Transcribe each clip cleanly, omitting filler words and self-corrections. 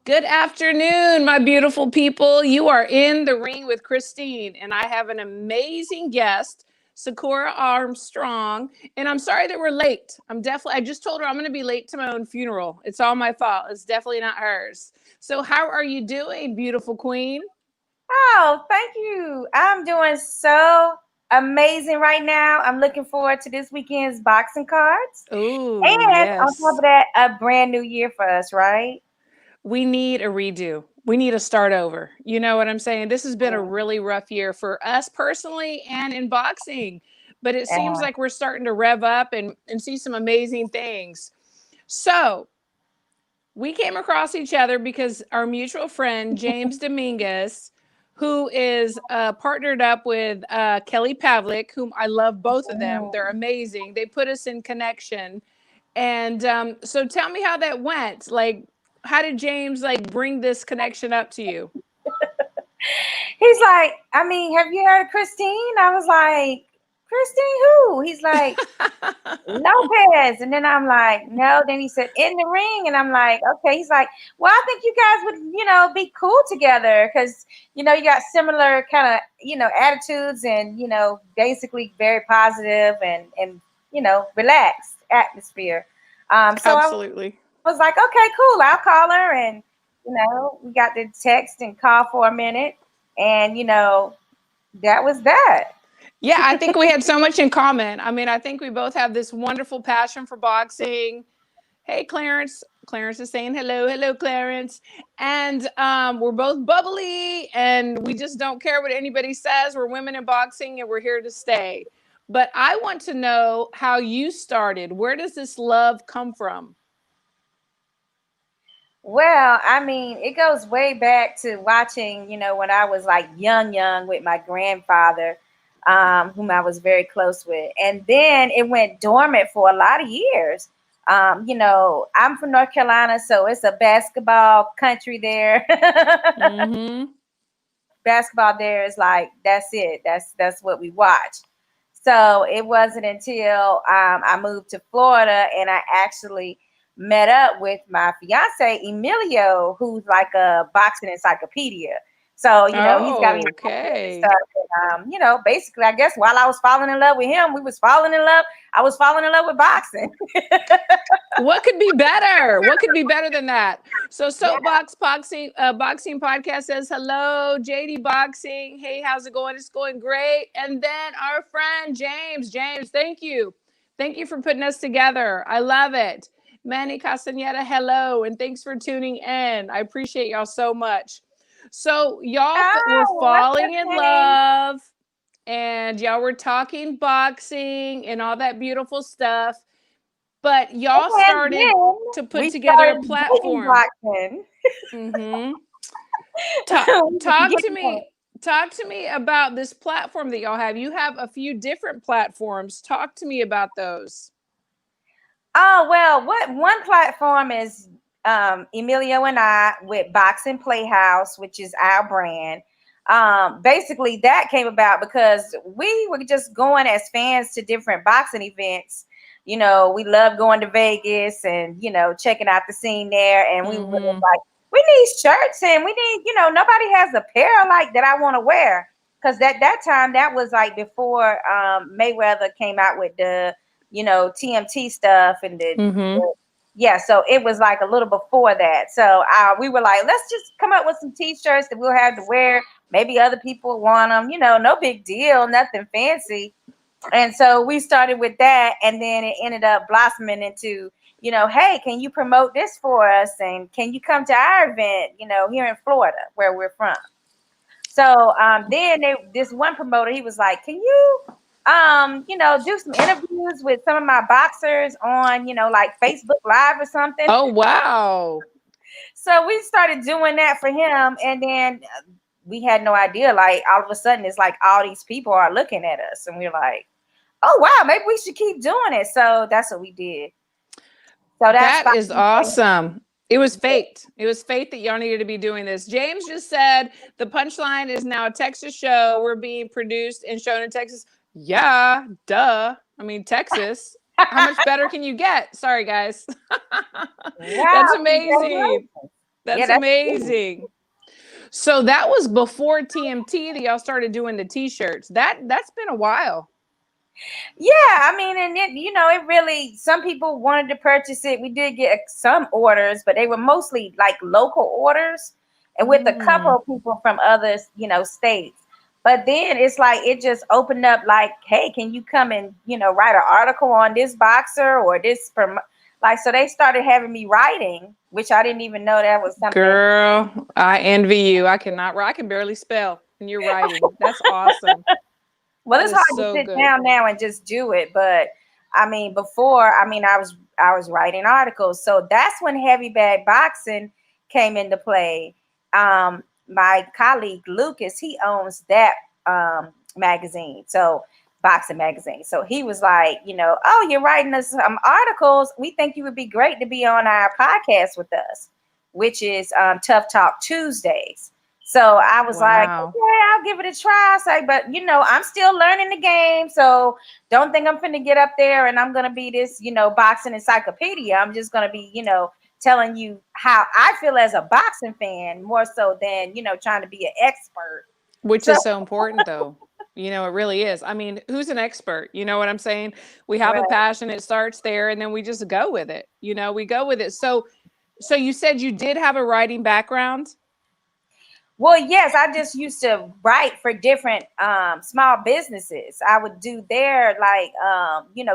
Good afternoon, my beautiful people. You are in the ring with Christine, and I have an amazing guest, Sakura Armstrong. And I'm sorry that we're late. I just told her I'm going to be late to my own funeral. It's all my fault. It's definitely not hers. So, how are you doing, beautiful queen? Oh, thank you. I'm doing so amazing right now. I'm looking forward to this weekend's boxing cards. Oh, And on top yes. of that, a brand new year for us, right? We need a redo. We need a start over. You know what I'm saying? This has been a Yeah. really rough year for us personally and in boxing, but it seems like we're starting to rev up and see some amazing things. So, we came across each other because our mutual friend, James Dominguez, who is partnered up with Kelly Pavlik, whom I love both of them. They're amazing. They put us in connection. And so tell me how that went. Like, how did James like bring this connection up to you? He's like, have you heard of Christine? I was like, Christine who? He's like, Lopez. And then I'm like, no. Then he said, in the ring. And I'm like, okay. He's like, well, I think you guys would, be cool together because, you got similar kind of, attitudes and, basically very positive and relaxed atmosphere. So I Absolutely. was like, okay, cool. I'll call her. And, we got to text and call for a minute. And, that was that. Yeah, I think we had so much in common. I mean, I think we both have this wonderful passion for boxing. Hey, Clarence. Clarence is saying hello. Hello, Clarence. And we're both bubbly and we just don't care what anybody says. We're women in boxing and we're here to stay. But I want to know how you started. Where does this love come from? Well, it goes way back to watching, when I was like young with my grandfather, whom I was very close with. And then it went dormant for a lot of years. I'm from North Carolina, so it's a basketball country there. Mm-hmm. Basketball there is like that's it. That's what we watch. So it wasn't until I moved to Florida and I actually met up with my fiance Emilio, who's like a boxing encyclopedia. So he's got me Oh, and okay. stuff. And, basically, I guess while I was falling in love with him, we was falling in love. I was falling in love with boxing. What could be better? What could be better than that? So Yeah. Soapbox Boxing Podcast says hello, JD Boxing. Hey, how's it going? It's going great. And then our friend James. James, thank you for putting us together. I love it. Manny Castaneda, hello, and thanks for tuning in. I appreciate y'all so much. So were Oh, what's falling up, in Manny? love, and y'all were talking boxing and all that beautiful stuff, but y'all And started then to put we together a started dating platform. boxing. Mm-hmm. Talk, We was talk to getting me. Talk to me about this platform that y'all have. You have a few different platforms. Talk to me about those. Oh, well, what one platform is Emilio and I with Boxing Playhouse, which is our brand. Basically, that came about because we were just going as fans to different boxing events. We love going to Vegas and, checking out the scene there. And we were Mm-hmm. like, we need shirts and we need, nobody has a pair like that I want to wear. Because that time, that was like before Mayweather came out with the TMT stuff and Mm-hmm. yeah, so it was like a little before that. So we were like, let's just come up with some t-shirts that we'll have to wear. Maybe other people want them, no big deal, nothing fancy. And so we started with that, and then it ended up blossoming into, hey, can you promote this for us? And can you come to our event, here in Florida, where we're from? So then this one promoter, he was like, "Can you, do some interviews with some of my boxers on, like Facebook Live or something?" Oh wow. So we started doing that for him, and then we had no idea. Like all of a sudden, it's like all these people are looking at us, and we're like, "Oh wow, maybe we should keep doing it." So that's what we did. So that's That is fine. awesome. It was fate. It was fate that y'all needed to be doing this. James just said the punchline is now a Texas show. We're being produced and shown in Texas. Yeah, duh. I mean, Texas. How much better can you get? Sorry, guys. Wow, That's amazing. congratulations. Yeah, That's that's huge. amazing. So that was before TMT that y'all started doing the t-shirts. That's been a while. Yeah, I mean, and it really, some people wanted to purchase it. We did get some orders, but they were mostly like local orders and with a couple Mm. of people from other, states. But then it's like it just opened up like, hey, can you come and, write an article on this boxer or this like, so they started having me writing, which I didn't even know that was something. Girl, I envy you. I cannot I can barely spell and you're writing. That's awesome. Well, That it's is hard to so sit good. down now and just do it, but I mean, before, I mean, I was writing articles, so that's when heavy bag boxing came into play. My colleague Lucas, he owns that magazine, so boxing magazine. So he was like, oh, you're writing us some articles. We think you would be great to be on our podcast with us, which is Tough Talk Tuesdays. So I was like, Wow. okay, I'll give it a try. I say, but I'm still learning the game. So don't think I'm finna get up there and I'm gonna be this, boxing encyclopedia. I'm just gonna be, telling you how I feel as a boxing fan, more so than, trying to be an expert. Which So is so important though. It really is. I mean, who's an expert? You know what I'm saying? We have a right. passion, it starts there, and then we just go with it. We go with it. So you said you did have a writing background? Well, yes, I just used to write for different small businesses. I would do their like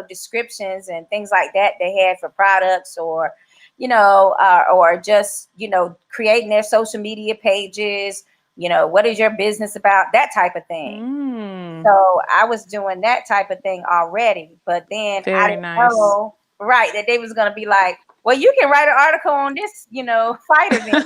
descriptions and things like that they had for products, or just creating their social media pages. What is your business about? That type of thing. Mm, So I was doing that type of thing already, but then I very didn't nice. know, right, that they was gonna be like, well, you can write an article on this, fight event.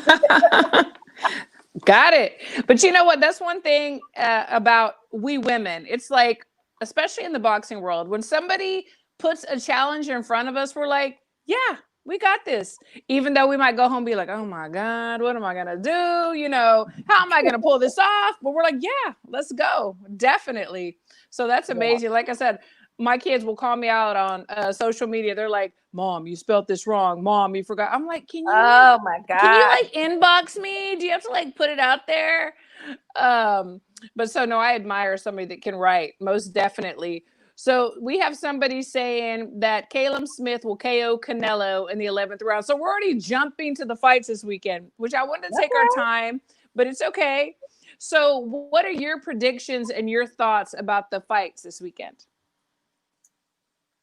Got it. But you know what? That's one thing about we women. It's like, especially in the boxing world, when somebody puts a challenge in front of us, we're like, yeah, we got this. Even though we might go home and be like, oh my God, what am I going to do? How am I going to pull this off? But we're like, yeah, let's go. Definitely. So that's Yeah. amazing. Like I said, my kids will call me out on social media. They're like, Mom, you spelled this wrong. Mom, you forgot. I'm like, Oh my can you God. like inbox me? Do you have to like put it out there? Um, but so no, I admire somebody that can write, most definitely. So we have somebody saying that Caleb Smith will KO Canelo in the 11th round. So we're already jumping to the fights this weekend, which I wanted to take our Okay. time, but it's okay. So what are your predictions and your thoughts about the fights this weekend?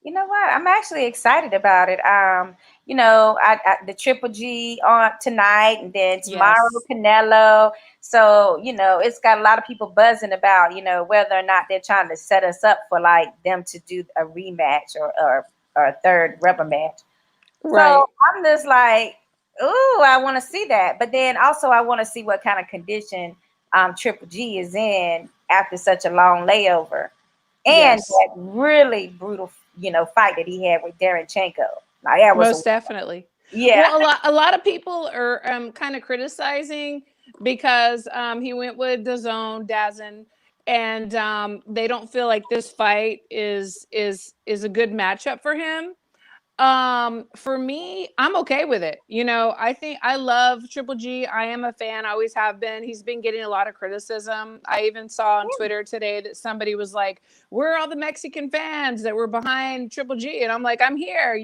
You know what? I'm actually excited about it. The Triple G on tonight, and then tomorrow Yes. Canelo. So it's got a lot of people buzzing about whether or not they're trying to set us up for like them to do a rematch or a third rubber match. So Right. I'm just like, ooh, I want to see that. But then also I want to see what kind of condition Triple G is in after such a long layover. And Yes. that really brutal, fight that he had with Darenchenko. Now that was Most definitely. yeah. Well, a lot of people are kind of criticizing because he went with the zone Dazn, and they don't feel like this fight is a good matchup for him. For me, I'm okay with it. I think I love Triple G. I am a fan. I always have been. He's been getting a lot of criticism. I even saw on Twitter today that somebody was like, "Where are all the Mexican fans that were behind Triple G?" And I'm like, "I'm here."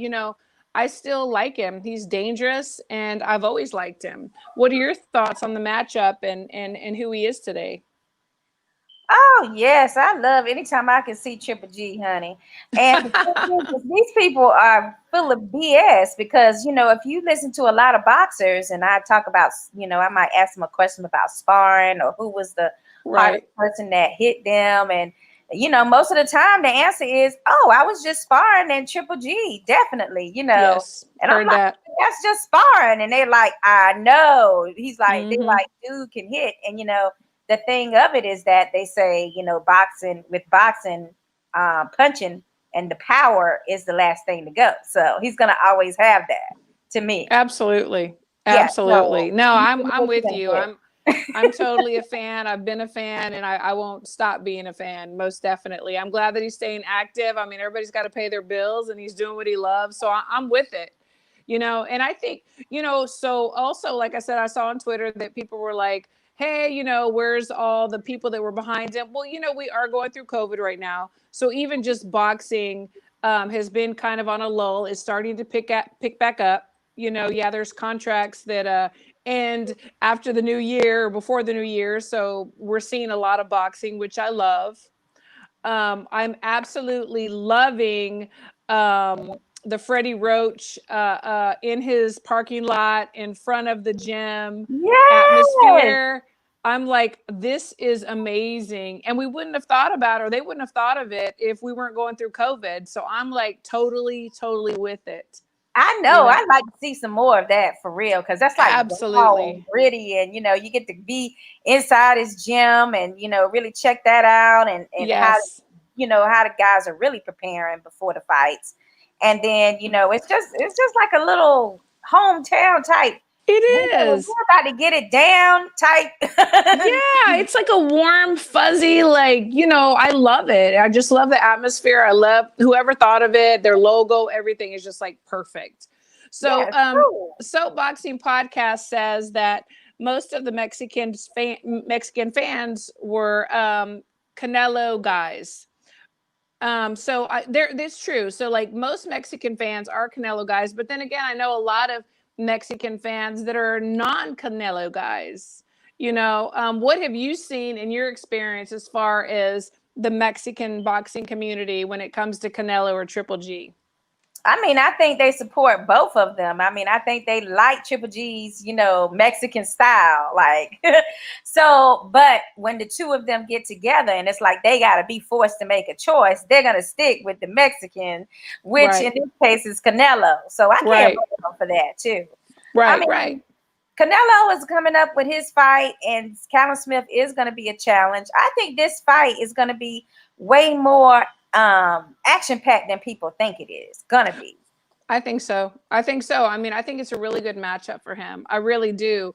I still like him. He's dangerous, and I've always liked him. What are your thoughts on the matchup and who he is today? Oh yes, I love anytime I can see Triple G, honey. And the thing is, these people are full of BS because if you listen to a lot of boxers and I talk about, I might ask them a question about sparring or who was the hardest Right. person that hit them, and most of the time the answer is, oh, I was just sparring and Triple G, definitely, Yes. and I'm Heard like, that. that's just sparring, and they're like, I know. He's like, they Mm-hmm. like, dude can hit, and the thing of it is that they say, boxing, punching and the power is the last thing to go. So he's gonna always have that to me. Absolutely. Yeah. So Absolutely. No, you I'm know what with you're you. gonna I'm totally a fan. I've been a fan and I won't stop being a fan, most definitely. I'm glad that he's staying active. I mean, everybody's got to pay their bills and he's doing what he loves. So I'm with it. And I think, so also, like I said, I saw on Twitter that people were like, hey, where's all the people that were behind him? Well, we are going through COVID right now. So even just boxing has been kind of on a lull. It's starting to pick back up. Yeah, there's contracts that end after the new year or before the new year. So we're seeing a lot of boxing, which I love. I'm absolutely loving the Freddie Roach in his parking lot in front of the gym Yes. atmosphere. I'm like, this is amazing. And we wouldn't have thought about it, or they wouldn't have thought of it if we weren't going through COVID. So I'm like totally, totally with it. I know. I'd like to see some more of that for real, because that's like raw and Absolutely. gritty, and you get to be inside his gym and really check that out, and how Yes. how the guys are really preparing before the fights, and then it's just like a little hometown type. It is. We're about to get it down type. Yeah, it's like a warm, fuzzy, like, I love it. I just love the atmosphere. I love whoever thought of it, their logo, everything is just like perfect. So, Yeah, cool. Soapboxing Podcast says that most of the Mexican fans were Canelo guys. That's true. So like most Mexican fans are Canelo guys, but then again, I know a lot of Mexican fans that are non-Canelo guys. What have you seen in your experience as far as the Mexican boxing community when it comes to Canelo or Triple G? I mean, I think they support both of them. I mean, I think they like Triple G's, Mexican style. Like, so, but when the two of them get together and it's like they got to be forced to make a choice, they're going to stick with the Mexican, which in this case is Canelo. So I can't blame them for that, too. Right, I mean, right. Canelo is coming up with his fight, and Callum Smith is going to be a challenge. I think this fight is going to be way more action packed than people think it is gonna be. I think so. I mean, I think it's a really good matchup for him. I really do.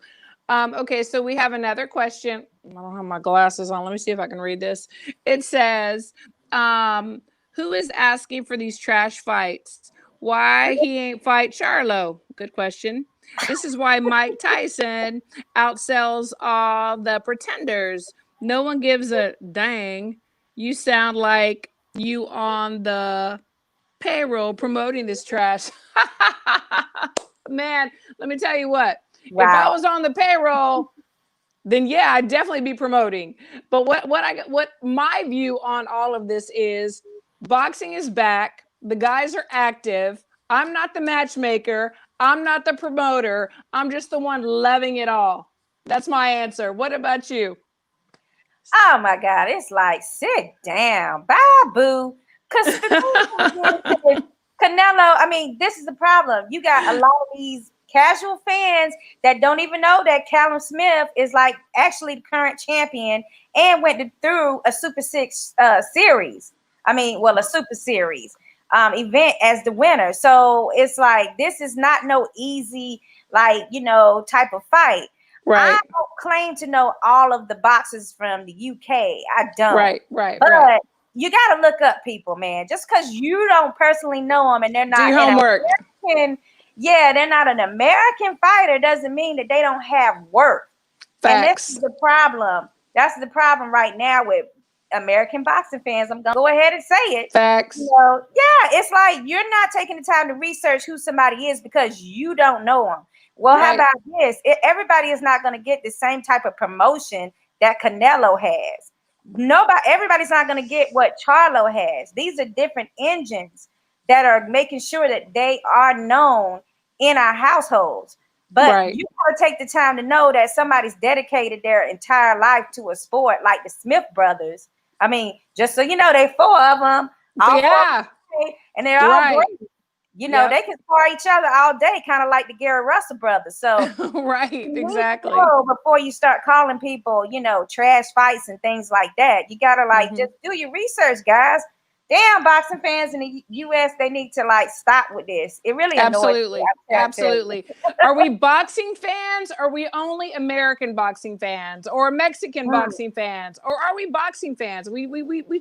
Okay, so we have another question. I don't have my glasses on. Let me see if I can read this. It says, who is asking for these trash fights? Why he ain't fight Charlo? Good question. This is why Mike Tyson outsells all the pretenders. No one gives a dang. You sound like you on the payroll promoting this trash. Man, let me tell you what. Wow. If I was on the payroll, then yeah, I'd definitely be promoting. But what my view on all of this is, boxing is back. The guys are active. I'm not the matchmaker. I'm not the promoter. I'm just the one loving it all. That's my answer. What about you? Oh my God, it's like sit down, bye boo. Because Canelo, I mean, this is the problem. You got a lot of these casual fans that don't even know that Callum Smith is like actually the current champion and went through a Super Six series. I mean, well, a Super Series event as the winner. So it's like this is not no easy, like type of fight. Right. I don't claim to know all of the boxers from the UK. I don't. Right. But you got to look up people, man. Just because you don't personally know them and they're not do your homework. They're not an American fighter doesn't mean that they don't have work. Facts. And this is the problem. That's the problem right now with American boxing fans. I'm going to go ahead and say it. Facts. It's like you're not taking the time to research who somebody is because you don't know them. Well, How about this? Everybody is not going to get the same type of promotion that Canelo has. Everybody's not going to get what Charlo has. These are different engines that are making sure that they are known in our households. But you got to take the time to know that somebody's dedicated their entire life to a sport like the Smith brothers. I mean, just so you know, they four of them. And they're all great. They can spar each other all day, kind of like the Gary Russell brothers. So exactly. Before you start calling people, trash fights and things like that, you gotta just do your research, guys. Damn, boxing fans in the U.S., they need to stop with this. It really annoys me. Absolutely. Are we boxing fans? Are we only American boxing fans or Mexican boxing fans, or are we boxing fans? We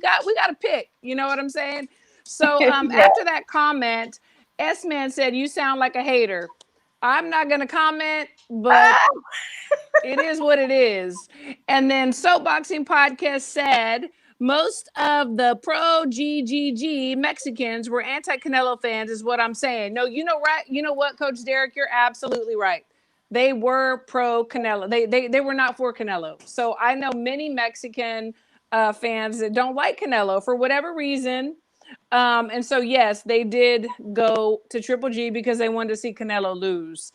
got to pick. You know what I'm saying? So after that comment, S-Man said, you sound like a hater. I'm not going to comment, but it is what it is. And then Soapboxing Podcast said, most of the pro GGG Mexicans were anti-Canelo fans, is what I'm saying. No, you know, right? You know what, Coach Derek? You're absolutely right. They were pro Canelo. They were not for Canelo. So I know many Mexican fans that don't like Canelo for whatever reason. And so, yes, they did go to Triple G because they wanted to see Canelo lose.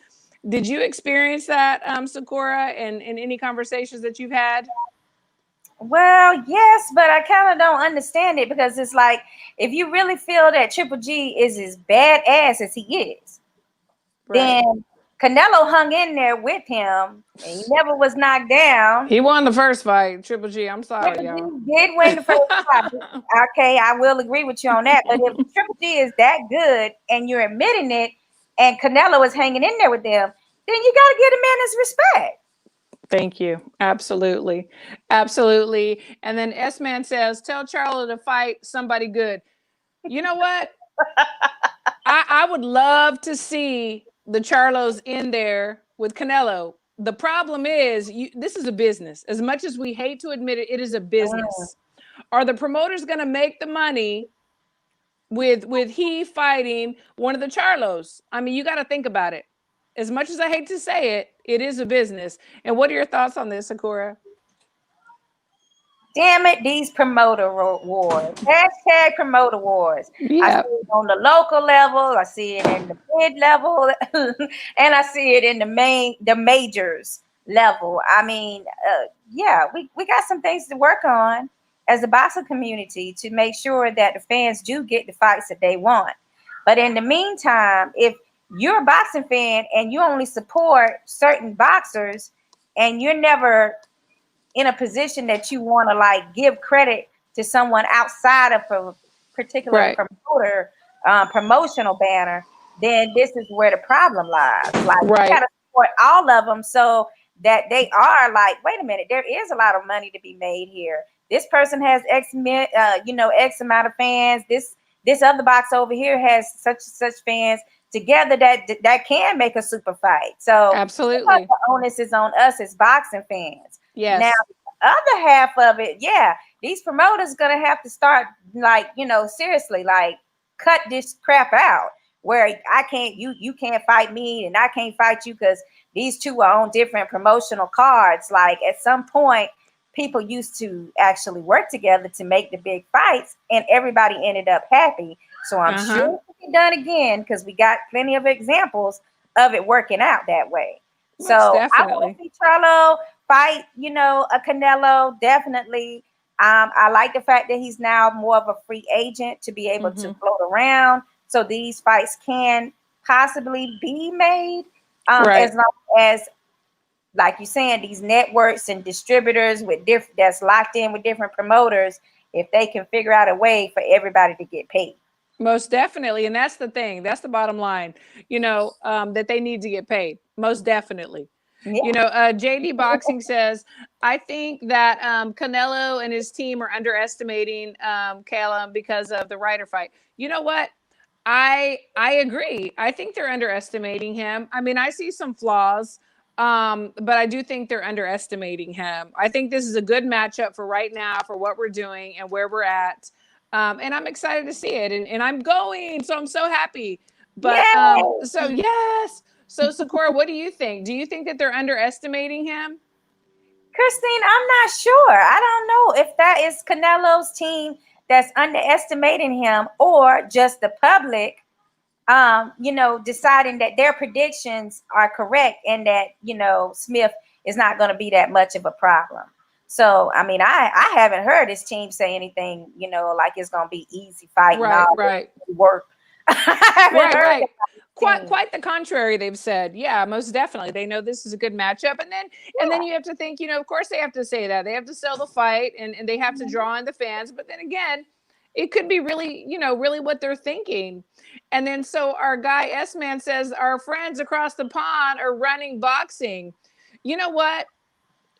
Did you experience that, Sakura, and in any conversations that you've had? Well, yes, but I kind of don't understand it because it's like if you really feel that Triple G is as badass as he is, Right. then Canelo hung in there with him and he never was knocked down. He won the first fight, Triple G. I'm sorry, Triple y'all. G did win the first fight. Okay, I will agree with you on that. But if Triple G is that good and you're admitting it, and Canelo is hanging in there with them, then you got to give a man his respect. Thank you. Absolutely. Absolutely. And then S-Man says, tell Charlo to fight somebody good. You know what? I would love to see the Charlos in there with Canelo. The problem is, this is a business. As much as we hate to admit it, it is a business. Are the promoters going to make the money with he fighting one of the Charlos? I mean, you got to think about it. As much as I hate to say it, it is a business. And what are your thoughts on this, Sakura? Damn it, these promoter wars. Hashtag promoter wars. I see Yeah. it on the local level, I see it in the mid level, and I see it in the majors level. I mean, yeah, we got some things to work on as a boxing community to make sure that the fans do get the fights that they want. But in the meantime, if you're a boxing fan and you only support certain boxers and you're never in a position that you want to like give credit to someone outside of a particular Right. promoter promotional banner, then this is where the problem lies. Like you got Right. to support all of them so that they are like, wait a minute, there is a lot of money to be made here. This person has X amount of fans. This other box over here has such fans. Together, that can make a super fight. So Absolutely. the onus is on us as boxing fans. Now, Yes. the other half of it, yeah, these promoters gonna have to start like, seriously, like cut this crap out where I can't you can't fight me and I can't fight you because these two are on different promotional cards. Like at some point, people used to actually work together to make the big fights and everybody ended up happy. So I'm sure Uh-huh. it'll be done again because we got plenty of examples of it working out that way. So Most I want definitely. to see Charlo fight, a Canelo, definitely. I like the fact that he's now more of a free agent to be able to Mm-hmm. float around. So these fights can possibly be made Right. as long as, like you're saying, these networks and distributors with that's locked in with different promoters, if they can figure out a way for everybody to get paid. Most definitely. And that's the thing. That's the bottom line, that they need to get paid. Most definitely. Yeah. JD Boxing says, I think that Canelo and his team are underestimating Callum because of the Ryder fight. You know what? I agree. I think they're underestimating him. I mean, I see some flaws, but I do think they're underestimating him. I think this is a good matchup for right now for what we're doing and where we're at. And I'm excited to see it. And I'm going, so I'm so happy. But so Yay! yes. So Sakura, what do you think? Do you think that they're underestimating him? Christine, I'm not sure. I don't know if that is Canelo's team that's underestimating him or just the public, deciding that their predictions are correct and that, Smith is not going to be that much of a problem. So, I mean, I haven't heard his team say anything, like it's going to be easy fight and Right, all right. this work. I haven't Right, heard that right. Quite the contrary, they've said. Yeah, most definitely. They know this is a good matchup. And then you have to think, of course they have to say that. They have to sell the fight and they have to draw in the fans. But then again, it could be really, really what they're thinking. And then so our guy S-Man says our friends across the pond are running boxing. You know what?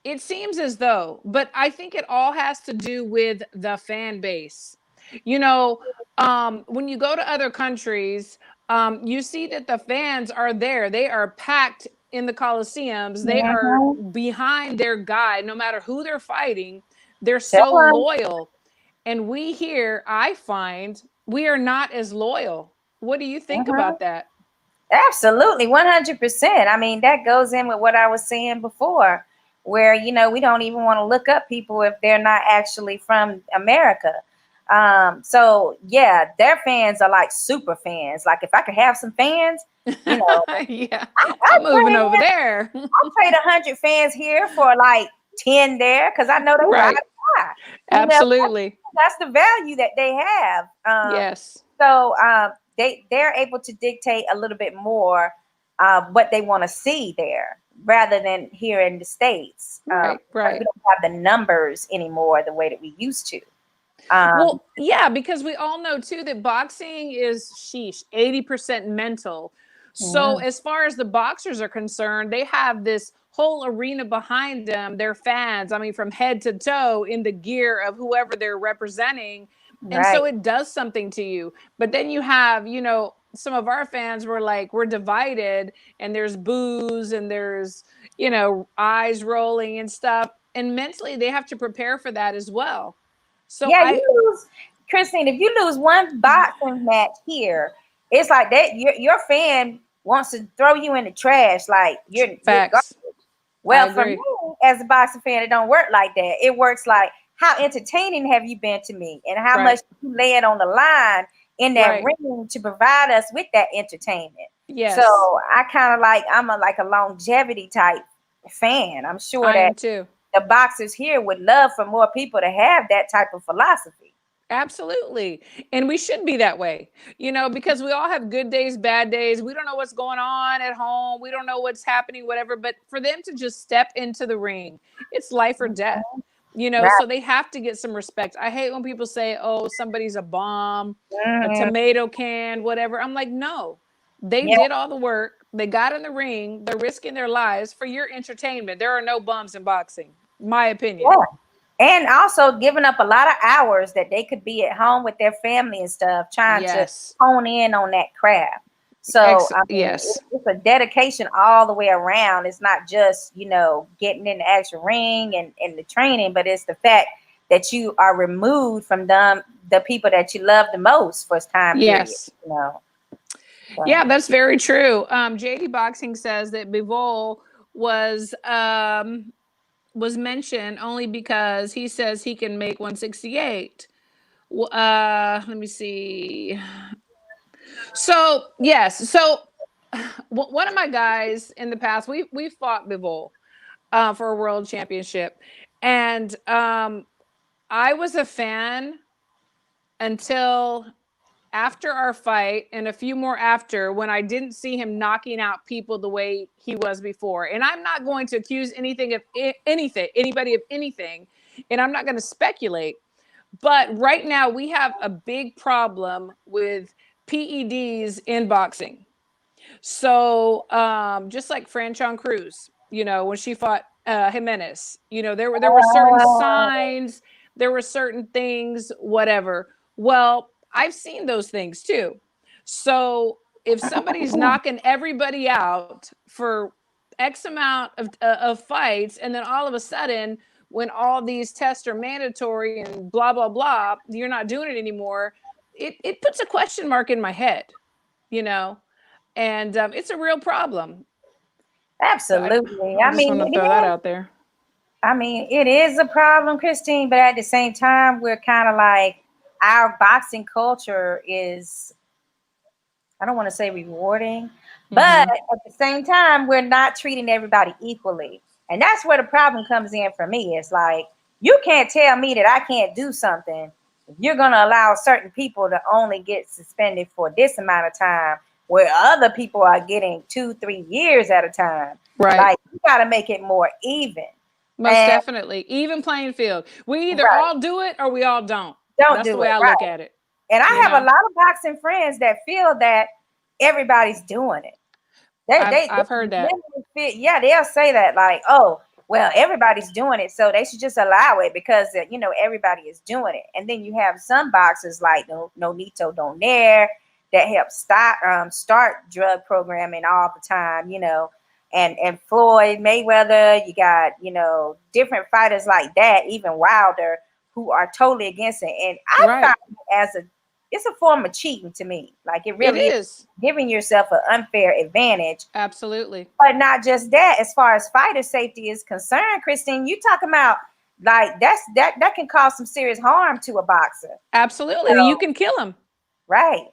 It seems as though, but I think it all has to do with the fan base. You know, when you go to other countries, You see that the fans are there. They are packed in the Coliseums. They are Mhm. behind their guy, no matter who they're fighting. They're so Sure. loyal. And we here, I find, we are not as loyal. What do you think Mhm. about that? Absolutely, 100%. I mean, that goes in with what I was saying before, where, we don't even want to look up people if they're not actually from America. So yeah, their fans are like super fans. Like if I could have some fans, you know, Yeah, I I'm moving trade over there. I trade 100 fans here for like 10 there because I know they ride Right. or die. Absolutely. That's the value that they have. Yes. So they're able to dictate a little bit more what they want to see there rather than here in the States. Right. Because we Right. don't have the numbers anymore the way that we used to. Um, Well, yeah, because we all know too that boxing is sheesh, 80% mental. So yeah, as far as the boxers are concerned, they have this whole arena behind them, their fans, I mean, from head to toe in the gear of whoever they're representing. And so right. it does something to you. But then you have, some of our fans were like, we're divided and there's boos and there's, eyes rolling and stuff. And mentally they have to prepare for that as well. So Yeah, I you lose, Christine. If you lose one boxing match here, it's like that. Your fan wants to throw you in the trash, like you're facts. garbage. I Well, for me agree. as a boxing fan, it don't work like that. It works like how entertaining have you been to me, and how much Right. you lay it on the line in that Right. ring to provide us with that entertainment. So Yes. I kind of like I'm a like a longevity type fan. I'm sure I that am too. the boxers here would love for more people to have that type of philosophy. Absolutely. And we should be that way, because we all have good days, bad days. We don't know what's going on at home. We don't know what's happening, whatever. But for them to just step into the ring, it's life or death, so Right. they have to get some respect. I hate when people say, oh, somebody's a bomb, a Mhm. tomato can, whatever. I'm like, no, they Yeah, did all the work. They got in the ring. They're risking their lives for your entertainment. There are no bums in boxing, my opinion. yeah. And also giving up a lot of hours that they could be at home with their family and stuff, trying to Yes. hone in on that craft. So, I mean, Yes. it's a dedication all the way around. It's not just, getting in the actual ring and the training, but it's the fact that you are removed from them, the people that you love the most for this time period, Yes. you know. Yeah, So, that's very true. JD Boxing says that Bivol was mentioned only because he says he can make 168. Let me see. So yes, so one of my guys in the past, we fought Bivol for a world championship, and I was a fan until after our fight and a few more after, when I didn't see him knocking out people the way he was before. And I'm not going to accuse anybody of anything, and I'm not going to speculate. But right now we have a big problem with PEDs in boxing. So just like Franchon Cruz, when she fought Jimenez, there were certain uh, signs, there were certain things, whatever. Well, I've seen those things too. So if somebody's knocking everybody out for X amount of fights, and then all of a sudden, when all these tests are mandatory and blah blah blah, you're not doing it anymore. It puts a question mark in my head, you know and it's a real problem. So absolutely. I just want to throw that out there. I mean, it is a problem, Christine, but at the same time, we're kind of like our boxing culture is, I don't want to say rewarding, but Mm-hmm. at the same time, we're not treating everybody equally. And that's where the problem comes in for me. It's like, you can't tell me that I can't do something if you're going to allow certain people to only get suspended for this amount of time, where other people are getting 2, 3 years at a time. Right. Like, you got to make it more even. Most And definitely. Even playing field. We either right, all do it or we all don't. don't That's the do way it. I look Right. at it. And I You have a know, lot of boxing friends that feel that everybody's doing it. They I've heard that. literally feel, yeah, they'll say that like, oh, well, everybody's doing it, so they should just allow it because everybody is doing it. And then you have some boxers like no Nito Donaire that help start drug programming all the time, and Floyd Mayweather, you got, different fighters like that, even Wilder, who are totally against it. And I Right. find it it's a form of cheating to me. Like it It really is is. giving yourself an unfair advantage. Absolutely. But not just that, as far as fighter safety is concerned, Christine, you talking about like that can cause some serious harm to a boxer. Absolutely. So, You can kill him. right.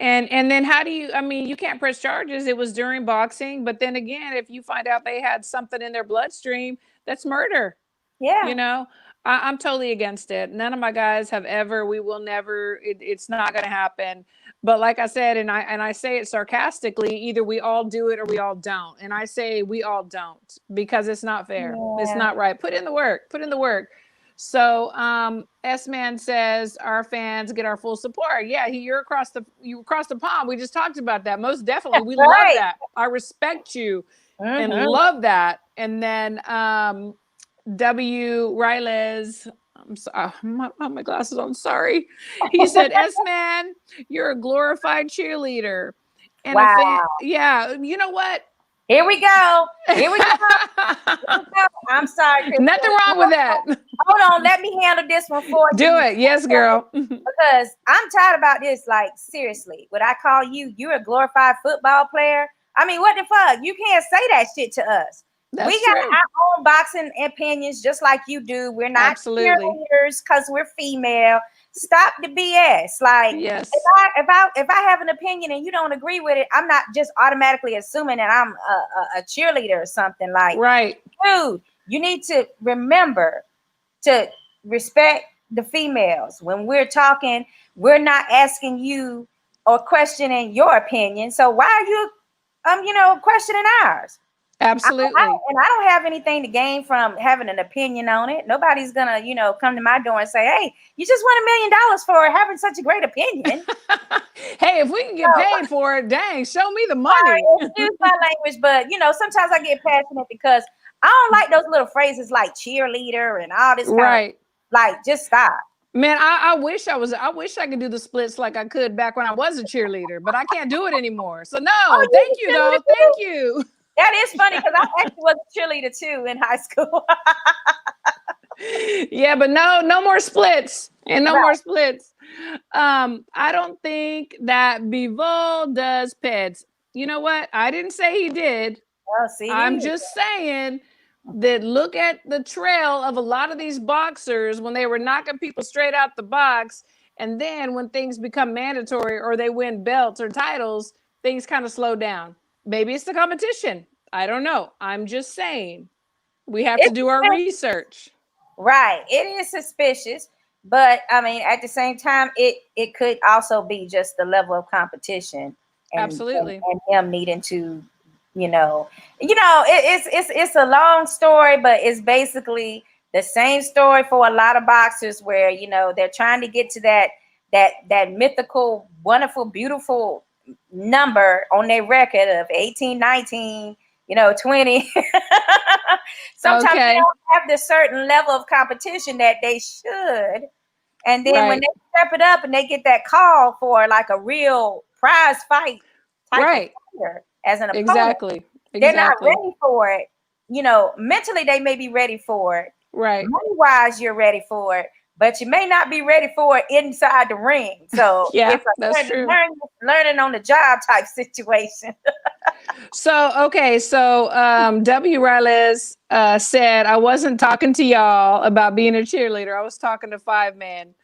And then how do you, I mean, you can't press charges. It was during boxing, but then again, if you find out they had something in their bloodstream, that's murder. You Yeah. know, I'm totally against it. None of my guys have ever, we will never, it's not going to happen. But like I said, and I say it sarcastically, either we all do it or we all don't. And I say we all don't, because it's not fair. It's Yeah. not right. Put in the work, put in the work. So S-Man says our fans get our full support. Yeah, you across the pond. We just talked about that. Most definitely. We love Right. that. I respect you and Mm-hmm. love that. And then W. Riles, I'm sorry, my glasses on. Sorry. He said, S-Man, you're a glorified cheerleader. And a fan. Wow. Yeah, you know what? Here we go. Here we go. I'm sorry, Christine. Nothing wrong with that. Hold on. Let me handle this one for you. Do it. Yes, girl. Because I'm tired about this. Like, seriously, would I call you're a glorified football player? I mean, what the fuck? You can't say that shit to us. That's We got true. our own boxing opinions just like you do. We're not Absolutely. cheerleaders because we're female. Stop the BS. Like, Yes. if I have an opinion and you don't agree with it, I'm not just automatically assuming that I'm a cheerleader or something. Like, Right. dude, you need to remember to respect the females. When we're talking, we're not asking you or questioning your opinion. So why are you questioning ours? Absolutely. I don't have anything to gain from having an opinion on it. Nobody's gonna, come to my door and say, "Hey, you just won $1 million for having such a great opinion." Hey, if we can get paid for it, dang, show me the money. Excuse my language, but sometimes I get passionate because I don't like those little phrases like cheerleader and all this kind Right. of, like, just stop. Man, I wish I could do the splits like I could back when I was a cheerleader, but I can't do it anymore. So no, thank you though. Thank you. That is funny because I actually was a cheerleader too in high school. Yeah, but no more splits and no more splits. I don't think that Bivol does peds. You know what? I didn't say he did. Oh, see, I'm just saying that look at the trail of a lot of these boxers when they were knocking people straight out the box. And then when things become mandatory or they win belts or titles, things kind of slow down. Maybe it's the competition. I don't know. I'm just saying we have to do our research. Right. It is suspicious, but I mean, at the same time, it could also be just the level of competition Absolutely. and him needing to, it's a long story, but it's basically the same story for a lot of boxers where, they're trying to get to that mythical, wonderful, beautiful number on their record of 18, 19, 20. Sometimes they don't have the certain level of competition that they should. And then when they step it up and they get that call for like a real prize fight type of fighter as an opponent, exactly. They're not ready for it. Mentally they may be ready for it. Right. Money-wise, you're ready for it, but you may not be ready for it inside the ring. So yeah, it's that's true. Learning on the job type situation. So W. Riles said, I wasn't talking to y'all about being a cheerleader. I was talking to 5-man.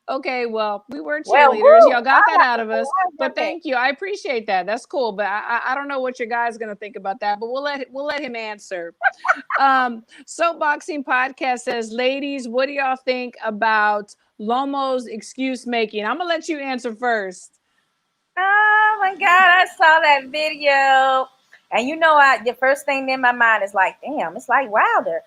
Okay, well, we were cheerleaders. Y'all got that out of us. But thank you. I appreciate that. That's cool. But I don't know what your guy's gonna think about that. But we'll let him answer. Soapboxing Podcast says, ladies, what do y'all think about Lomo's excuse making? I'm gonna let you answer first. Oh my God, I saw that video. And the first thing in my mind is like, damn, it's like Wilder.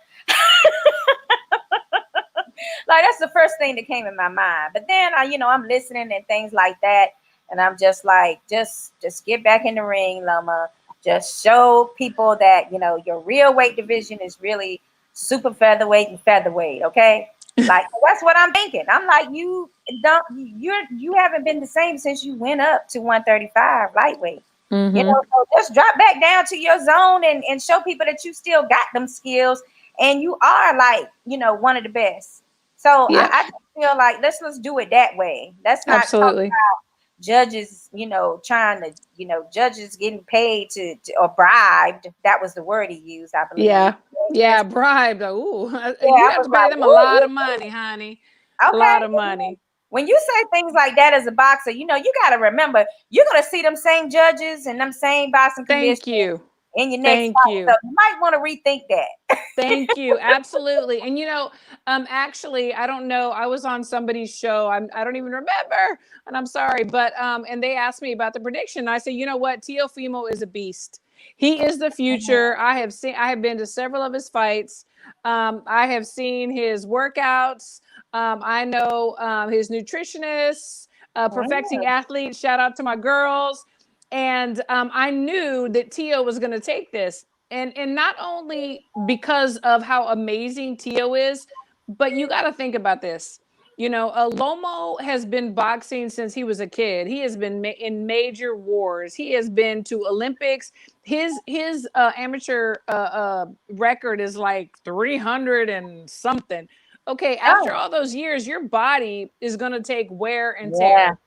Like, that's the first thing that came in my mind. But then, I'm listening and things like that. And I'm just like, just get back in the ring, Loma. Just show people that, your real weight division is really super featherweight and featherweight, okay? Like that's what I'm thinking. I'm like, you haven't been the same since you went up to 135 lightweight. Mm-hmm. So just drop back down to your zone and show people that you still got them skills and you are like, one of the best. So Yep. I just feel like let's do it that way. Let's not talk Absolutely. judges, trying to, judges getting paid or bribed. That was the word he used, I believe. Yeah. Yeah. Bribed. Ooh, Yeah, you I have was to pay them like, a lot of money, honey. A lot of okay. money. When you say things like that as a boxer, you got to remember you're going to see them same judges and them same boxing Thank conditions you. in your next Thank fight. So you. you might want to rethink that. Thank you. Absolutely. And actually, I don't know. I was on somebody's show. I don't even remember, and I'm sorry, but and they asked me about the prediction. I said, you know what? Teofimo is a beast. He is the future. I have been to several of his fights. I have seen his workouts. I know his nutritionists, perfecting athletes. Shout out to my girls. And I knew that Tio was going to take this, and not only because of how amazing Tio is, but you got to think about this. Lomo has been boxing since he was a kid. He has been in major wars. He has been to Olympics. His amateur record is like 300 and something. Okay, after Oh, all those years, your body is going to take wear and yeah. tear.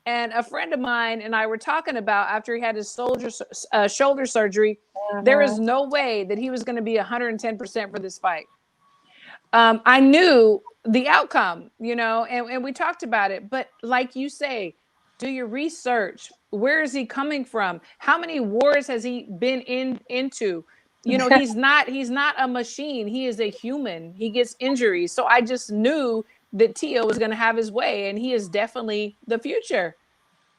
And a friend of mine and I were talking about after he had his shoulder surgery, there is Mm-hmm. no way that he was going to be 110% for this fight. I knew the outcome, and we talked about it. But like you say, do your research. Where is he coming from? How many wars has he been into? He's not a machine. He is a human. He gets injuries. So I just knew that Tio was going to have his way, and he is definitely the future.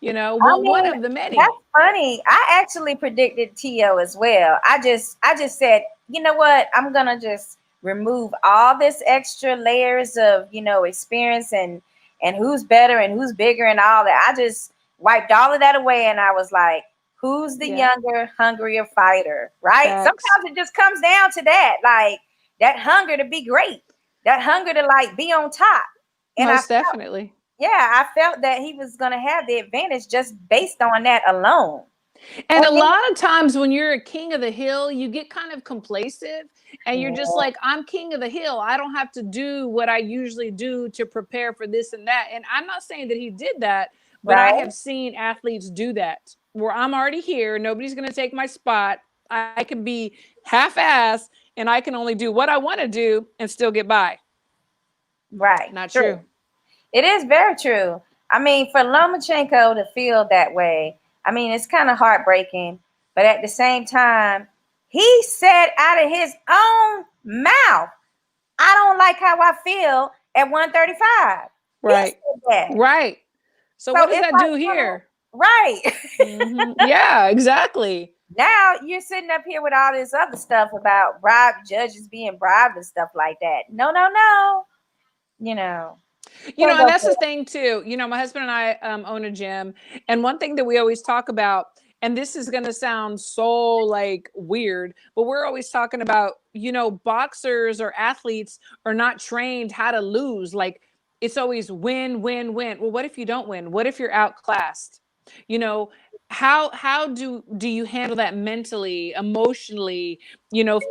I One mean, of the that's many. funny. I actually predicted Tio as well. I just said, you know what? I'm gonna just remove all this extra layers of, experience and who's better and who's bigger and all that. I just wiped all of that away and I was like, who's the Yeah, younger, hungrier fighter, right? facts. Sometimes it just comes down to that, like that hunger to be great, that hunger to like be on top. And Most definitely. I felt that he was going to have the advantage just based on that alone. And And a then, lot of times when you're a king of the hill, you get kind of complacent and you're just yeah, like, I'm king of the hill. I don't have to do what I usually do to prepare for this and that. And I'm not saying that he did that, but I right, have seen athletes do that where I'm already here. Nobody's going to take my spot. I can be half ass and I can only do what I want to do and still get by. right, Not true. true. It is very true. I mean, for Lomachenko to feel that way, I mean, it's kind of heartbreaking. But at the same time, he said out of his own mouth, I don't like how I feel at 135. He Right. said that. Right. So So what does it's that like, do here? right. Yeah, exactly. Now you're sitting up here with all this other stuff about judges being bribed and stuff like that. No, no, no. You know, can't And go that's for the it. thing too. My husband and I own a gym, and one thing that we always talk about, and this is going to sound so like weird, but we're always talking about, boxers or athletes are not trained how to lose. Like it's always win, win, win. Well, what if you don't win? What if you're outclassed? You know, how do you handle that mentally, emotionally,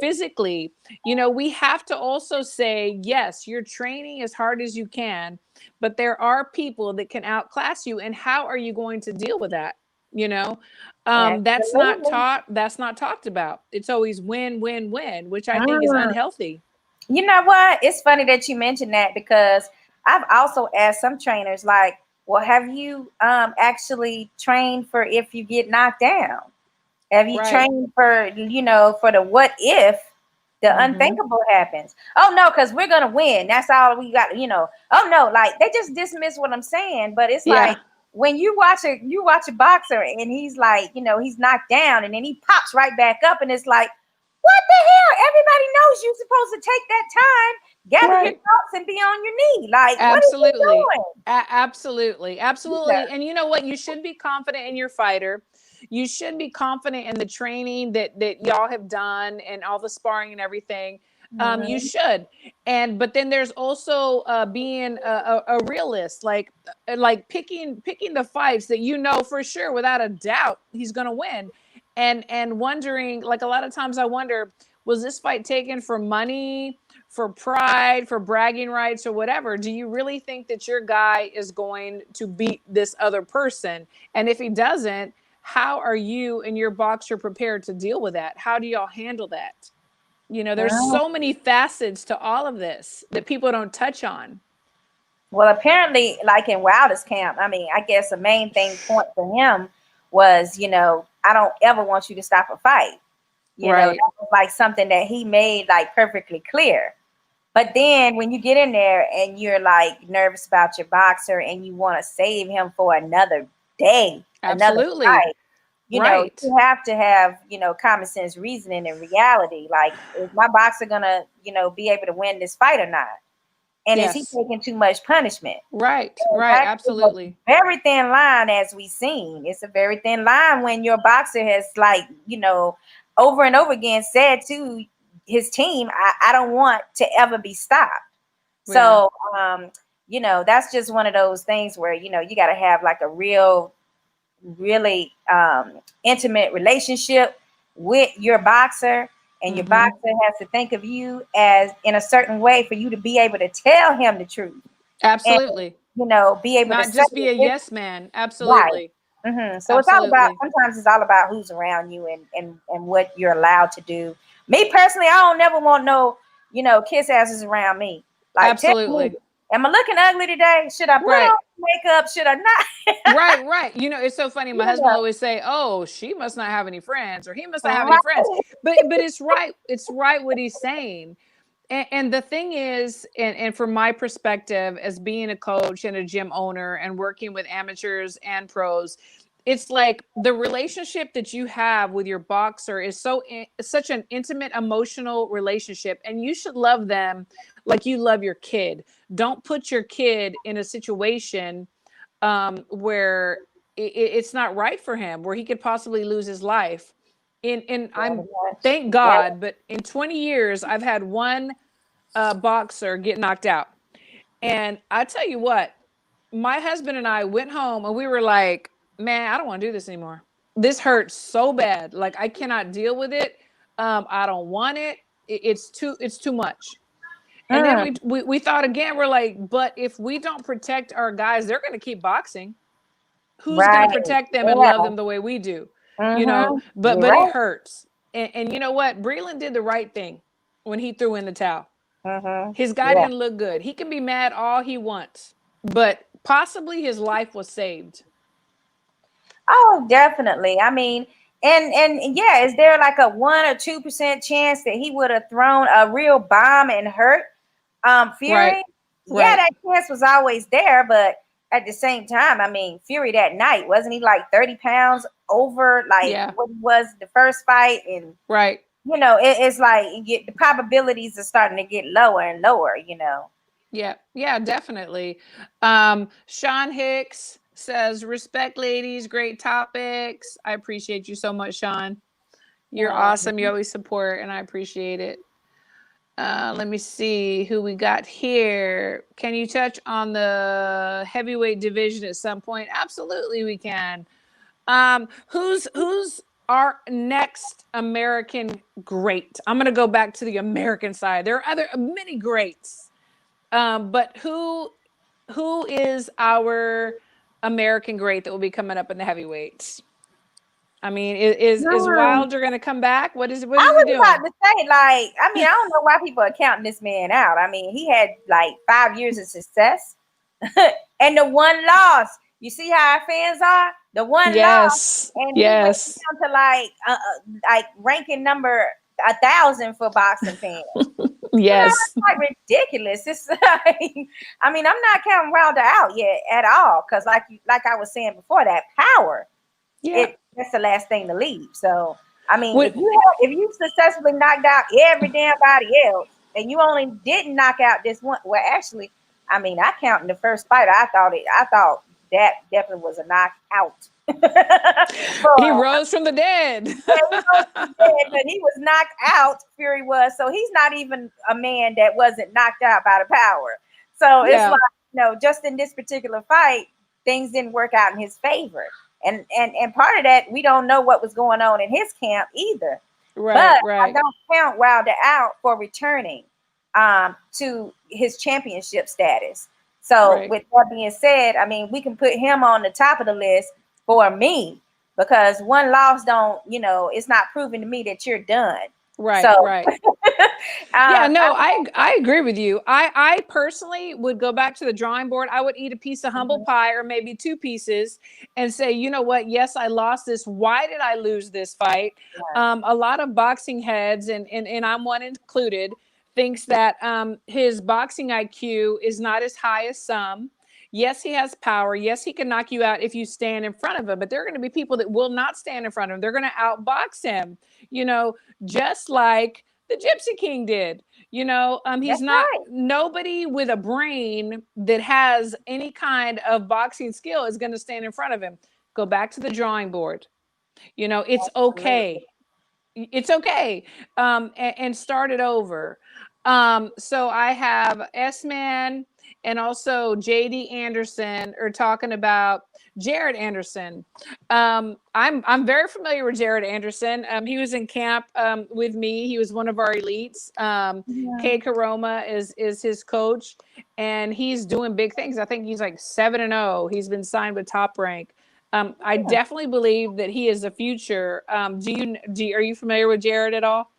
physically? We have to also say, yes, you're training as hard as you can, but there are people that can outclass you. And how are you going to deal with that? You know, Absolutely. that's not talked about. It's always win, win, win, which I think is Mm. unhealthy. You know what? It's funny that you mentioned that because I've also asked some trainers, like, well, have you actually trained for if you get knocked down? Have you Right. trained for, for the what if the Mm-hmm. unthinkable happens? Oh no, because we're gonna win. That's all we got. Oh no, like they just dismiss what I'm saying. But it's like Yeah. when you watch a boxer and he's like, he's knocked down and then he pops right back up and it's like, what the hell? Everybody knows you're supposed to take that time, gather your Right. thoughts, and be on your knee. Like, what is he Absolutely. doing? Absolutely. Yeah. Absolutely. And you know what? You should be confident in your fighter. You should be confident in the training that y'all have done and all the sparring and everything. You Mhm. should. But then there's also being a realist, like picking the fights that you know for sure without a doubt he's going to win, and wondering, like, a lot of times I wonder, was this fight taken for money, for pride, for bragging rights, or whatever? Do you really think that your guy is going to beat this other person? And if he doesn't, how are you and your boxer prepared to deal with that? How do y'all handle that? There's Well, so many facets to all of this that people don't touch on. well, apparently, like in Wilder's camp, I mean, I guess the main thing point for him was, I don't ever want you to stop a fight. Right. That was like something that he made like perfectly clear. But then when you get in there and you're like nervous about your boxer and you want to save him for another day, another Absolutely. fight, Right. you have to have, common sense reasoning and reality. Like, is my boxer gonna, be able to win this fight or not? And is he Yes. taking too much punishment? Right. And Right. that is a Absolutely. very thin line, as we've seen. It's a very thin line when your boxer has, like, over and over again said to his team, I don't want to ever be stopped. Yeah. So, that's just one of those things where, you got to have like a really intimate relationship with your boxer, and your Hmm. boxer has to think of you as in a certain way for you to be able to tell him the truth, and Absolutely. be able to Not say just be a it yes man. right. Absolutely. So it's all about, Absolutely. sometimes it's all about who's around you, and what you're allowed to do. Me personally, I don't never want no, kiss asses around me. Like, tell me, Absolutely. am I looking ugly today? Should I put Right. on makeup? Should I not? Right, right. It's so funny. My husband will Yeah. always say, "Oh, she must not have any friends, or he must not have any friends." Right. But it's right. It's right what he's saying. And the thing is, and from my perspective as being a coach and a gym owner and working with amateurs and pros, it's like the relationship that you have with your boxer is such an intimate emotional relationship, and you should love them like you love your kid. Don't put your kid in a situation where it's not right for him, where he could possibly lose his life. In I'm Very much. Thank Yeah. God, but in 20 years, I've had one boxer get knocked out, and I tell you what, my husband and I went home and we were like, "Man, I don't want to do this anymore. This hurts so bad. Like, I cannot deal with it. I don't want it. It's too much." And then Mm, we thought again. We're like, but if we don't protect our guys, they're going to keep boxing. Who's going to right. protect them and love Yeah. them the way we do? But You're it right. hurts. And you know what? Breland did the right thing when he threw in the towel. His guy Yeah. didn't look good. He can be mad all he wants, but possibly his life was saved. Oh, definitely. I mean, and yeah, is there like a 1 or 2% chance that he would have thrown a real bomb and hurt Right. Fury? Yeah, Right. that chance was always there, but at the same time, I mean, Fury that night, wasn't he like 30 pounds over like Yeah. what he was the first fight? And Right. it's like the probabilities are starting to get lower and lower. Yeah. Yeah, definitely. Sean Hicks says, "Respect, ladies, great topics." I appreciate you so much, Sean. You're awesome. You Mhm. always support, and I appreciate it. Let me see who we got here. Can you touch on the heavyweight division at some point? Absolutely, we can. Who's our next American great? I'm going to go back to the American side. There are other many greats, but who is our American great that will be coming up in the heavyweights? I mean, is Hmm. Wilder going to come back? What I is he was doing? about to say, like, I mean, I don't know why people are counting this man out. I mean, he had like 5 years of success and the one loss. You see how our fans are? The one loss, Yes, and he went yes, down to like ranking number 1,000 for boxing fans. yes. It's like ridiculous. It's like, I mean, I'm not counting Wilder out yet at all, because like I was saying before, that power, Yeah. that's the last thing to leave. So I mean, What? if you successfully knocked out every damn body else, and you only didn't knock out this one, well, actually, I mean, I count in the first fight. I thought that definitely was a knockout. He Well, rose from the dead. yeah, he was dead, but he was knocked out. Fury was, so he's not even a man that wasn't knocked out by the power. So it's Yeah. like, just in this particular fight, things didn't work out in his favor, and part of that, we don't know what was going on in his camp either. Right, But I right, don't count Wilder out for returning to his championship status. So right. with that being said, I mean, we can put him on the top of the list for me because one loss don't, it's not proving to me that you're done. Right, So right. Yeah, no, I agree with you. I personally would go back to the drawing board. I would eat a piece of humble Mhm. pie or maybe two pieces and say, you know what? Yes, I lost this. Why did I lose this fight? A lot of boxing heads, and I'm one included, thinks that his boxing IQ is not as high as some. Yes, he has power. Yes, he can knock you out if you stand in front of him, but there are going to be people that will not stand in front of him. They're going to outbox him, just like the Gypsy King did. He's That's not right. nobody with a brain that has any kind of boxing skill is going to stand in front of him. Go back to the drawing board. It's Absolutely. okay. It's okay. And start it over. So I have S-Man and also JD Anderson are talking about Jared Anderson. I'm very familiar with Jared Anderson. He was in camp with me. He was one of our elites. Mhm. Kay Karoma is his coach, and he's doing big things. I think he's like 7-0. He's been signed with Top Rank. I definitely believe that he is the future. Are you familiar with Jared at all?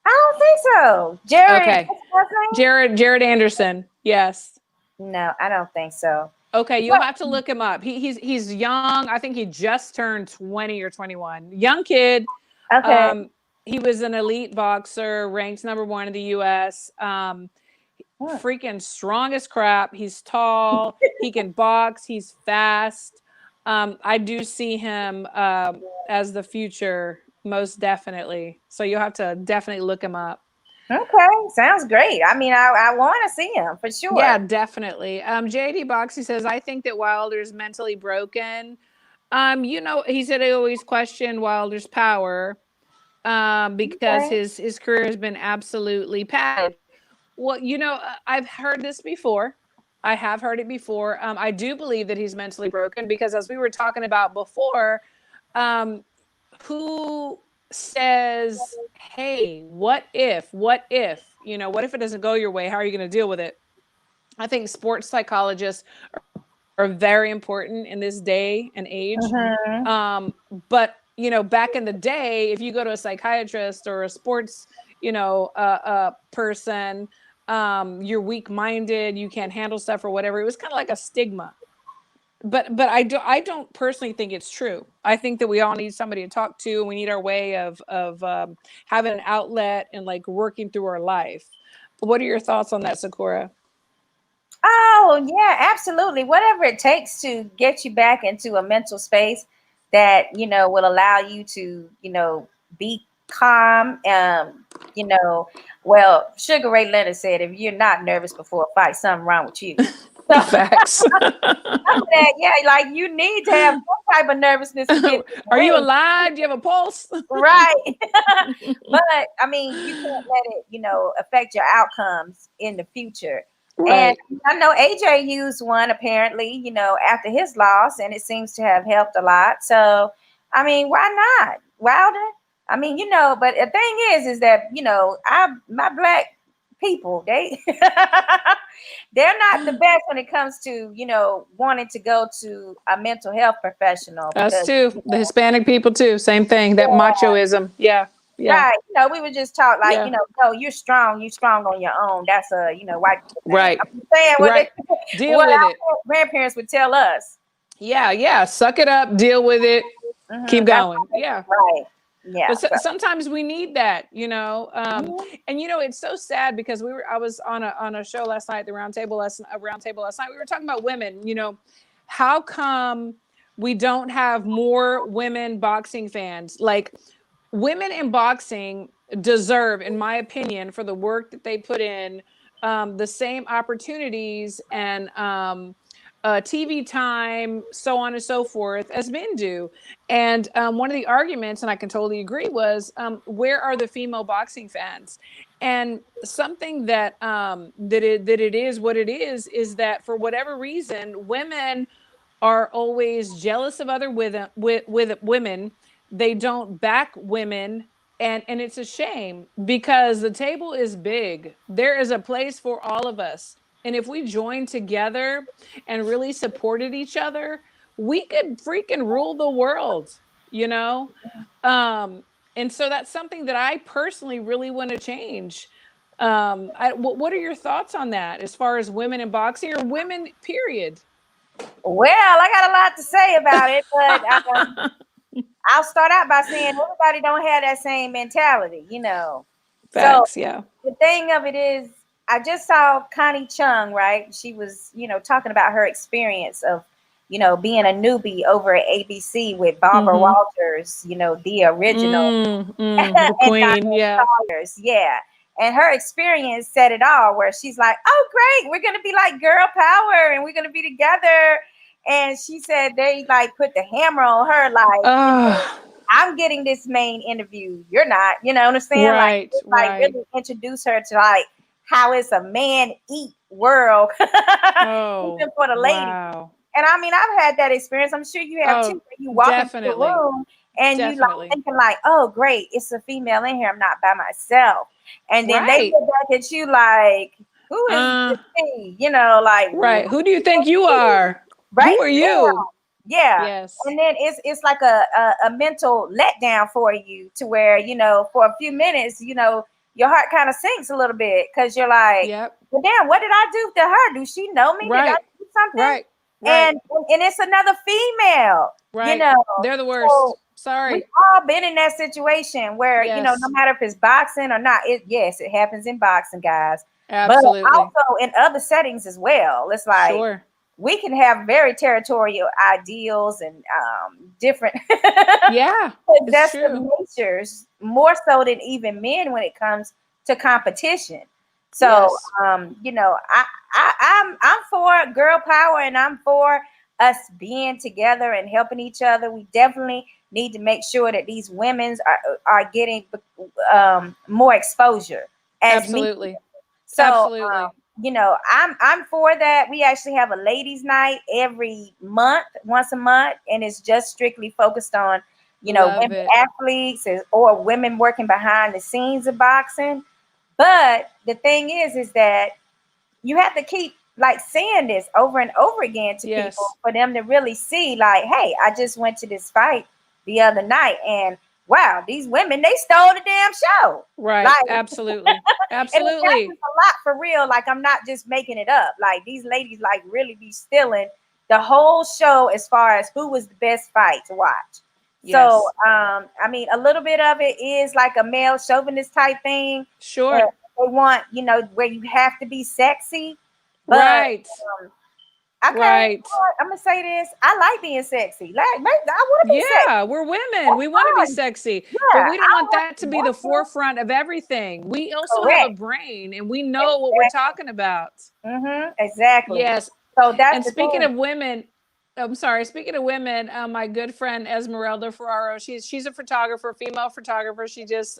I don't think so. Jared, Okay, what's his last name? Jared Anderson. Yes. No, I don't think so. Okay, you'll What? have to look him up. He's young. I think he just turned 20 or 21. Young kid. Okay. Um, he was an elite boxer, ranked number one in the U.S. Hmm. Freaking strong as crap. He's tall. He can box. He's fast. I do see him as the future, most definitely. So you'll have to definitely look him up. Okay, sounds great. I mean, I want to see him for Yeah, sure. definitely. JD Boxy says, I think that Wilder's mentally broken. He said he always questioned Wilder's power because Okay. his career has been absolutely padded. Well, I've heard this before. I have heard it before. I do believe that he's mentally broken because, as we were talking about before, um, who says, hey, what if? What if it doesn't go your way? How are you going to deal with it? I think sports psychologists are very important in this day and age. Mm-hmm. But back in the day, if you go to a psychiatrist or a sports, person, you're weak-minded, you can't handle stuff or whatever. It was kind of like a stigma. But I don't personally think it's true. I think that we all need somebody to talk to. We need our way of having an outlet and like working through our life. What are your thoughts on that, Sakura? Oh, yeah, absolutely. Whatever it takes to get you back into a mental space that, will allow you to, be calm. Well, Sugar Ray Leonard said, if you're not nervous before a fight, something wrong with you. So Facts. some of that, yeah, like you need to have some type of nervousness to get in the Are you ring. alive? Do you have a pulse? Right. But I mean, you can't let it, affect your outcomes in the future. And Right. I know AJ used one apparently, after his loss, and it seems to have helped a lot. So, I mean, why not? Wilder? I mean, but the thing is that, my black people, they're not the best when it comes to, wanting to go to a mental health professional Us because, too. The Hispanic people too. Same thing. That yeah, machoism. Yeah. Yeah. right. We were just taught like, Yeah. no, you're strong on your own. That's a, white people thing. Right. I'm saying what Right. Deal what with it. our grandparents would tell us. Yeah. Yeah. Suck it up. Deal with it. Keep That's going. Yeah. right. Yeah. But sometimes we need that, Mhm. and it's so sad because I was on a show last night, the round table last night. We were talking about women, how come we don't have more women boxing fans? Like, women in boxing deserve, in my opinion, for the work that they put in, the same opportunities and TV time, so on and so forth, as men do. And one of the arguments, and I can totally agree, was where are the female boxing fans? And something that that it is what it is that for whatever reason, women are always jealous of other with women. They don't back women, and it's a shame because the table is big. There is a place for all of us. And if we joined together and really supported each other, we could freaking rule the world, you know? And so that's something that I personally really want to change. What are your thoughts on that as far as women in boxing or women, period? Well, I got a lot to say about it, but I'll start out by saying everybody don't have that same mentality, you know. So Facts, yeah. the thing of it is, I just saw Connie Chung, right? She was, talking about her experience of, being a newbie over at ABC with Barbara Mm-hmm. Walters, the original, The and queen, Diane yeah. Sawyers, yeah. And her experience said it all, where she's like, "Oh, great, we're gonna be like girl power, and we're gonna be together." And she said they like put the hammer on her, like, I'm getting this main interview. You're not, you know what I'm saying? Like, Right, just, like right. really introduce her to like how it's a man eat world, Oh, even for the ladies. wow. And I mean, I've had that experience. I'm sure you have too. Oh, Where you walk into the definitely. room and you like Definitely. thinking like, oh, great, it's a female in here. I'm not by myself. And then they Right. look back at you like, who is Uh, this thing? Like, right. Who do you think you are? right? Who are you? Yeah. Yes. And then it's like a mental letdown for you to where, for a few minutes, your heart kind of sinks a little bit because you're like, Yep. well, damn, what did I do to her? Do she know me? Did I Right. do something? Right. Right. And it's another female, you Right. know. They're the So worst. we've Sorry. all been in that situation where, no Yes. matter if it's boxing or not, yes, it happens in boxing, guys. But Absolutely. also in other settings as well. It's like Sure. we can have very territorial ideals and different Yeah, it's possessive true. natures, more so than even men when it comes to competition. So, Yes. I'm for girl power, and I'm for us being together and helping each other. We definitely need to make sure that these women's are getting more exposure as me. Absolutely. So, Absolutely. I'm for that. We actually have a ladies' night every month, once a month, and it's just strictly focused on, Love women it. athletes or women working behind the scenes of boxing. But the thing is that you have to keep like saying this over and over again to people Yes. for them to really see, like, hey, I just went to this fight the other night, and wow, these women, they stole the damn show. Right. Like, Absolutely. and it happens Absolutely. a lot for real. Like, I'm not just making it up. Like, these ladies like really be stealing the whole show as far as who was the best fight to watch. So, Yes. I mean, a little bit of it is like a male chauvinist type thing. Sure. They want, where you have to be sexy. But Right. okay, Right. I'm gonna say this. I like being sexy. Like, I want to be sexy. Yeah, we're women. We That's want to be fine. sexy, but Yeah, we don't I want want that to be the want to. forefront of everything. We also have a Correct. brain and we know what we're Exactly. talking about. Exactly. Yes. So that's And the speaking thing. of women, I'm sorry. Speaking of women, my good friend Esmeralda Ferraro, she's a photographer, female photographer. She just,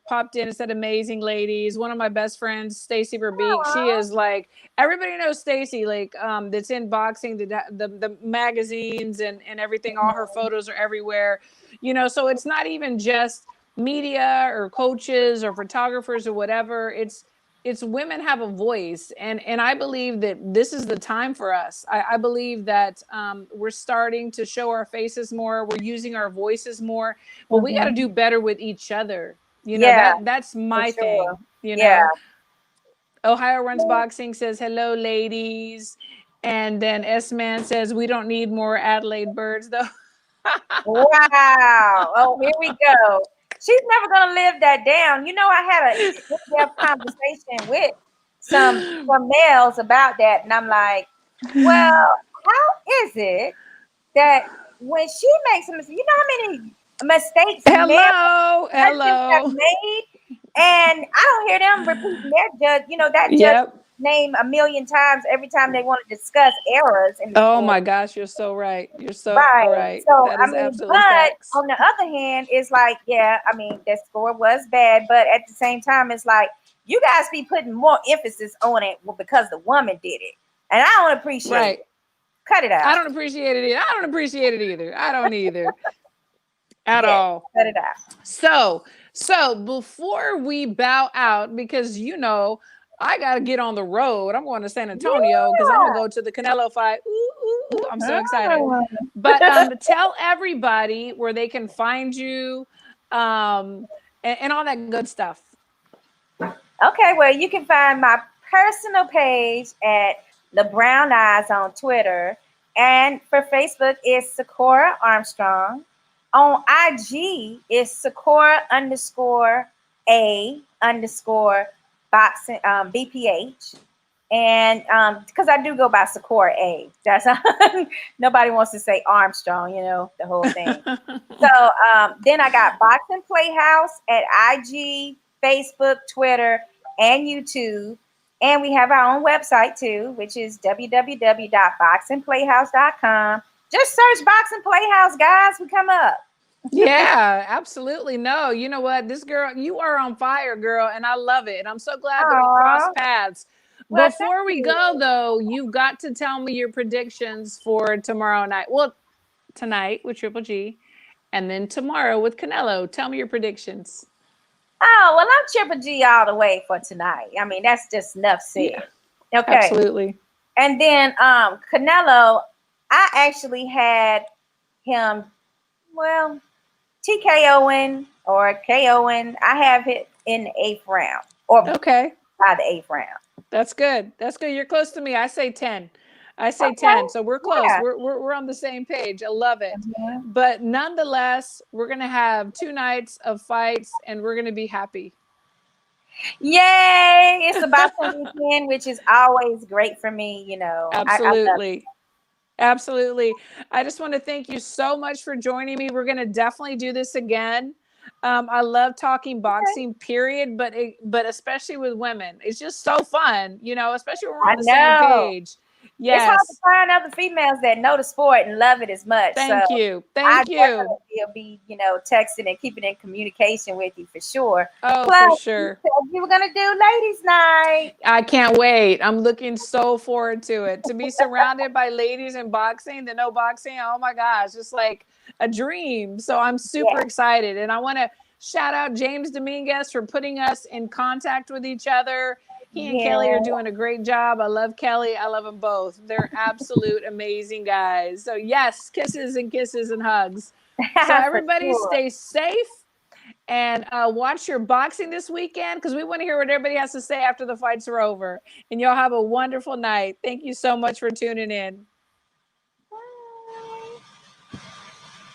popped in and said, "Amazing ladies." One of my best friends, Stacy Verbeek, she Aw. is like everybody knows Stacy, like that's in boxing, the magazines and everything. All her photos are everywhere, So it's not even just media or coaches or photographers or whatever. It's women have a voice, and I believe that this is the time for us. I believe that we're starting to show our faces more, we're using our voices more, but we got to do Mhm. better with each other. Yeah, That's for my sure. thing. Yeah. Ohio Runs Boxing says hello ladies, and then S-Man says we don't need more Adelaide birds though. Wow. Oh, here we go. She's never gonna live that down. I had a in-depth conversation with some males about that, and I'm like, well, how is it that when she makes a mistake, how many mistakes male Hello, judges have hello. made, and I don't hear them repeating their judge, that judge Yep. name a million times every time they want to discuss errors in the Oh sport. my gosh, you're so right. You're so Right. right. So, That I is mean, absolutely but facts. on the other hand, it's like, yeah, I mean, that score was bad, but at the same time, it's like you guys be putting more emphasis on it because the woman did it. And I don't appreciate Right. it. Cut it I out. don't appreciate it either. I don't appreciate it either. I don't either at Yes, all. cut it out. So before we bow out, because I gotta get on the road. I'm going to San Antonio because I'm gonna Yeah. go to the Canelo fight. Ooh, ooh, ooh. I'm so excited. Mhm. But tell everybody where they can find you, and all that good stuff. Okay, well, you can find my personal page at the Brown Eyes on Twitter, and for Facebook it's Sakura Armstrong. On IG it's Sakura underscore A underscore boxing BPH, and because I do go by Sakura A. That's nobody wants to say Armstrong, the whole thing. So then I got Boxing Playhouse at IG, Facebook, Twitter, and YouTube. And we have our own website too, which is www.boxingplayhouse.com. Just search Boxing Playhouse, guys. We come up. Yeah, absolutely. No, you know what? This girl, you are on fire, girl, and I love it. And I'm so glad that we Aw. crossed paths. Well, thank Before we go, you. though, you've got to tell me your predictions for tomorrow night. Well, tonight with Triple G, and then tomorrow with Canelo. Tell me your predictions. Oh, well, I'm Triple G all the way for tonight. I mean, that's just enough Yeah, said. Okay. absolutely. And then Canelo, I actually had him, well, TKOing or KOing. I have it in the eighth round or Okay. by the eighth round. That's good. That's good. You're close to me. I say 10. I say Okay. 10. So we're close. Yeah. We're on the same page. I love it. Mhm. But nonetheless, we're going to have 2 nights of fights and we're going to be happy. Yay! It's a boxing weekend, which is always great for me. I love it. Absolutely. Absolutely. I just want to thank you so much for joining me. We're going to definitely do this again. I love talking Okay. boxing, period, but especially with women. It's just so fun, especially when we're I on the same know. page. It's hard to Yes. find other females that know the sport and love it as much. So Thank you. I Thank you. definitely will be, texting and keeping in communication with you for sure. Oh, Plus, for you sure. said you were gonna do ladies' night. I can't wait. I'm looking so forward to it. To be surrounded by ladies in boxing that know boxing, oh my gosh, it's like a dream. So I'm super Yeah, excited. And I want to shout out James Dominguez for putting us in contact with each other. He and Kelly are yeah. doing a great job. I love Kelly. I love them both. They're absolute amazing guys. So, yes, kisses and hugs. So, For everybody sure. stay safe and watch your boxing this weekend because we want to hear what everybody has to say after the fights are over. And y'all have a wonderful night. Thank you so much for tuning in.